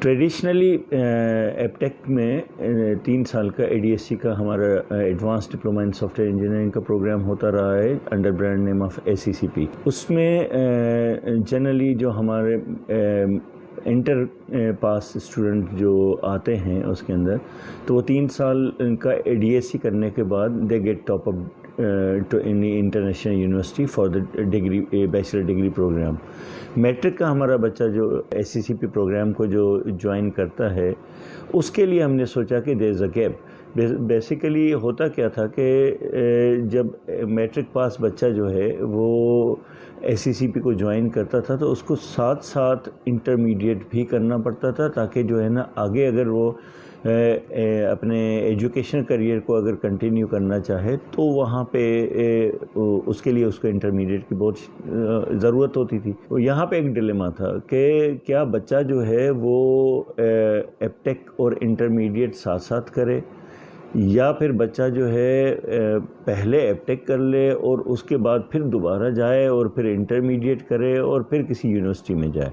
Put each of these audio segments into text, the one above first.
Traditionally app ٹیک میں 3 سال کا ADSC کا ہمارا advance diploma in software engineering کا پروگرام ہوتا رہا ہے under brand name of ACCP. اس میں جنرلی جو ہمارے انٹر پاس اسٹوڈنٹ جو آتے ہیں اس کے اندر تو وہ 3 سال کا ADSC کرنے کے بعد they get top up to any international university for the degree bachelor degree programme. Matric کا ہمارا بچہ جو ACCP پروگرام کو جو جوائن کرتا ہے اس کے لیے ہم نے سوچا کہ دیر از اے گیپ. بیسیکلی ہوتا کیا تھا کہ جب میٹرک پاس بچہ جو ہے وہ ACCP کو جوائن کرتا تھا تو اس کو ساتھ ساتھ انٹرمیڈیٹ بھی کرنا پڑتا تھا تاکہ جو ہے نا آگے اگر وہ اپنے ایجوکیشن کریئر کو اگر کنٹینیو کرنا چاہے تو وہاں پہ اس کے لیے اس کو انٹرمیڈیٹ کی بہت ضرورت ہوتی تھی. یہاں پہ ایک ڈیلیما تھا کہ کیا بچہ جو ہے وہ ایپ ٹیک اور انٹرمیڈیٹ ساتھ ساتھ کرے یا پھر بچہ جو ہے پہلے ایپ ٹیک کر لے اور اس کے بعد پھر دوبارہ جائے اور پھر انٹرمیڈیٹ کرے اور پھر کسی یونیورسٹی میں جائے.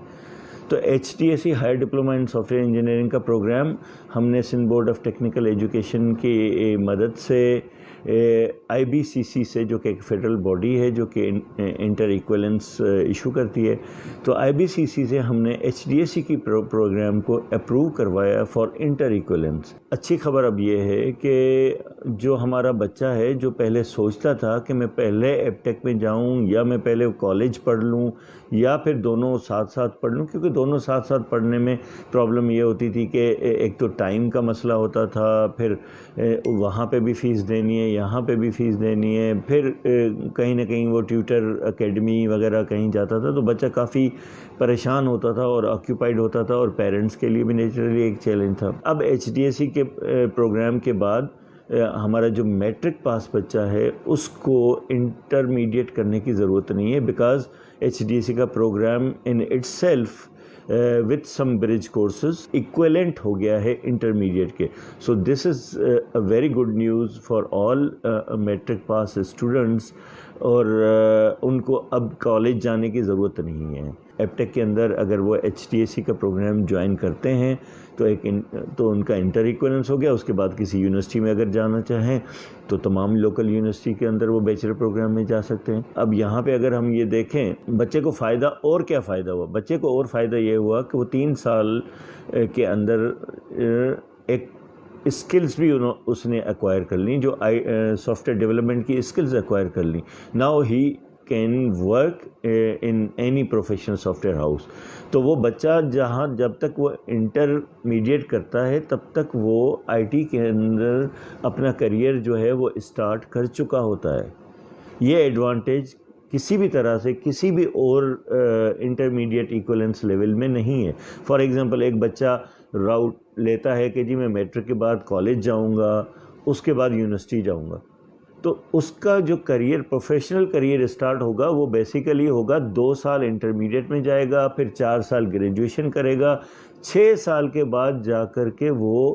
تو HTSC higher diploma in software engineering کا پروگرام ہم نے Sindh board of technical education کی مدد سے IBCC سے جو کہ ایک فیڈرل باڈی ہے جو کہ انٹر ایکویلنس ایشو کرتی ہے تو IBCC سے ہم نے HDSC کی پروگرام کو اپروو کروایا فار انٹر ایکویلنس. اچھی خبر اب یہ ہے کہ جو ہمارا بچہ ہے جو پہلے سوچتا تھا کہ میں پہلے ایپ ٹیک میں جاؤں یا میں پہلے کالج پڑھ لوں یا پھر دونوں ساتھ ساتھ پڑھ لوں کیونکہ دونوں ساتھ ساتھ پڑھنے میں پرابلم یہ ہوتی تھی کہ ایک تو ٹائم کا مسئلہ ہوتا تھا, پھر وہاں پہ بھی فیس دینی ہے یہاں پہ بھی فیس دینی ہے, پھر کہیں نہ کہیں وہ ٹیوٹر اکیڈمی وغیرہ کہیں جاتا تھا تو بچہ کافی پریشان ہوتا تھا اور آکیوپائڈ ہوتا تھا اور پیرنٹس کے لیے بھی نیچرلی ایک چیلنج تھا. اب HDSC کے پروگرام کے بعد ہمارا جو میٹرک پاس بچہ ہے اس کو انٹرمیڈیٹ کرنے کی ضرورت نہیں ہے بیکاز HDSC کا programme in it self with some bridge courses equivalent ہو گیا ہے انٹرمیڈیٹ کے. So this is a very good news for all metric pass students اور ان کو اب کالج جانے کی ضرورت نہیں ہے. ایپ ٹیک کے اندر اگر وہ HTSC کا پروگرام جوائن کرتے ہیں تو ان کا انٹر ایکویلنس ہو گیا. اس کے بعد کسی یونیورسٹی میں اگر جانا چاہیں تو تمام لوکل یونیورسٹی کے اندر وہ بیچلر پروگرام میں جا سکتے ہیں. اب یہاں پہ اگر ہم یہ دیکھیں بچے کو فائدہ اور کیا فائدہ ہوا, بچے کو اور فائدہ یہ ہوا کہ وہ 3 سال کے اندر ایک اسکلز بھی اس نے ایکوائر کر لیں, جو سافٹ ویئر ڈیولپمنٹ کی اسکلز ایکوائر کر لیں. Now he can work in any professional soft where house. تو وہ بچہ جب تک وہ انٹرمیڈیٹ کرتا ہے تب تک وہ IT کے اندر اپنا کریئر جو ہے وہ اسٹارٹ کر چکا ہوتا ہے. یہ ایڈوانٹیج کسی بھی طرح سے کسی بھی اور انٹرمیڈیٹ ایکویلنس لیول میں نہیں ہے. فار ایگزامپل ایک بچہ راؤٹ لیتا ہے کہ جی میں میٹرک کے بعد کالج جاؤں گا اس کے بعد یونیورسٹی جاؤں گا, تو اس کا جو کریئر پروفیشنل کریئر اسٹارٹ ہوگا وہ بیسیکلی ہوگا 2 سال انٹرمیڈیٹ میں جائے گا, پھر 4 سال گریجویشن کرے گا, 6 سال کے بعد جا کر کے وہ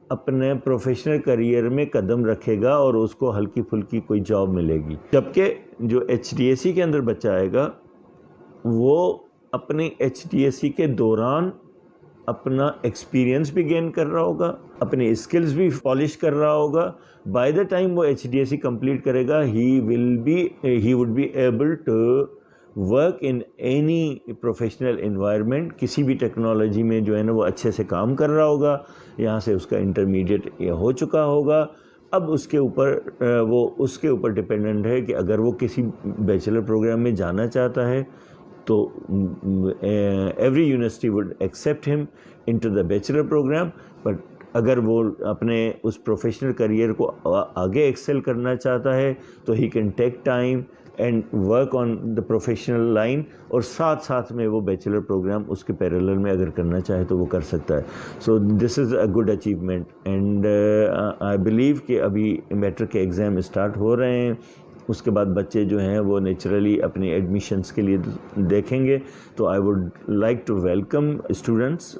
اپنے پروفیشنل کریئر میں قدم رکھے گا اور اس کو ہلکی پھلکی کوئی جاب ملے گی. جبکہ جو HDSC کے اندر بچہ آئے گا وہ اپنے HDSC کے دوران اپنا ایکسپیرینس بھی گین کر رہا ہوگا, اپنے اسکلز بھی پالش کر رہا ہوگا. بائی دا ٹائم وہ HDSC کمپلیٹ کرے گا ہی would be able to work in any professional environment. کسی بھی ٹیکنالوجی میں جو ہے نا وہ اچھے سے کام کر رہا ہوگا, یہاں سے اس کا انٹرمیڈیٹ ہو چکا ہوگا. اب اس کے اوپر ڈپینڈنٹ ہے کہ اگر وہ کسی بیچلر پروگرام میں جانا چاہتا ہے تو ایوری یونیورسٹی وڈ ایکسیپٹ ہم into the bachelor programme. But اگر وہ اپنے اس پروفیشنل کریئر کو آگے ایکسل کرنا چاہتا ہے تو he can take time and work on the professional line, اور ساتھ ساتھ میں وہ بیچلر پروگرام اس کے پیرلل میں اگر کرنا چاہے تو وہ کر سکتا ہے. So this is a good achievement and I believe کہ ابھی میٹرک کے ایگزام اسٹارٹ ہو رہے ہیں. اس کے بعد بچے جو ہیں وہ نیچرلی اپنی ایڈمیشنس کے لیے دیکھیں گے. تو I would like to welcome students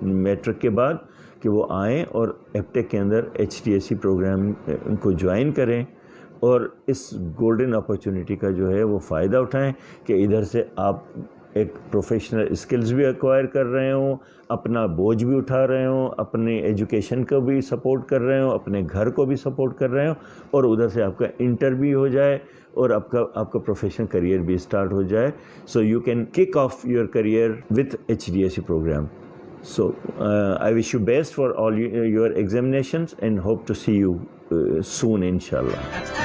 matric کے بعد کہ وہ آئیں اور ایپ ٹیک کے اندر HDSC پروگرام کو جوائن کریں اور اس گولڈن اپرچونٹی کا جو ہے وہ فائدہ اٹھائیں کہ ادھر سے آپ ایک پروفیشنل اسکلز بھی ایکوائر کر رہے ہوں، اپنا بوجھ بھی اٹھا رہے ہوں، اپنی ایجوکیشن کو بھی سپورٹ کر رہے ہوں، اپنے گھر کو بھی سپورٹ کر رہے ہوں، اور ادھر سے آپ کا انٹر بھی ہو جائے اور آپ کا پروفیشنل کریئر بھی اسٹارٹ ہو جائے. So you can kick off your career with HDSC program. So I wish you best for all your examinations and hope to see you soon, inshallah.